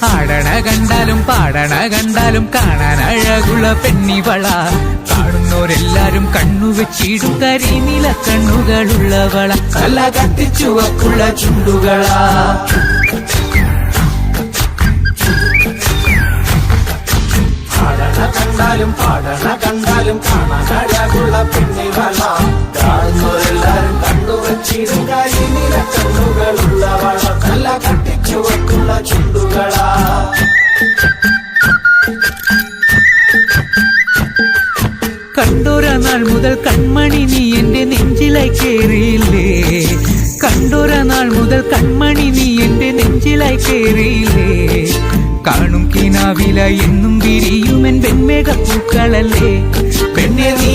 ആടണ കണ്ടാലും പാടണ കണ്ടാലും കാണാൻ അഴകുള്ള പെണ്ണിവള. കാണുന്നോരെല്ലാരും കണ്ണുവെച്ചിടും കരിനില കണ്ണുകളുള്ളവള. നല്ല കത്തിച്ചുവക്കുള്ള ചുണ്ടുകളാ. കണ്ടാലും പാടണ കണ്ടാലും കാണാൻ അഴകുള്ള പെണ്ണിവള. കാണുന്നവരെല്ലാരും കണ്ണുവച്ചിടും കരിനില കണ്ണുകളുള്ളവള. നല്ല കട്ടിച്ചുവക്കുള്ള ചുണ്ടുകളാ. കണ്ടോര നാൾ മുതൽ കൺമണി നീ എന്റെ നെഞ്ചിലായി കേറിയില്ലേ. കണ്ടോര നാൾ മുതൽ കൺമണി നീ എന്റെ നെഞ്ചിലായി കേറിയില്ലേ. കാണും കിനാവില എന്നും വിരിയുമെൻ വെൺമേഘ പൂക്കളല്ലേ പെണ്ണെ നീ.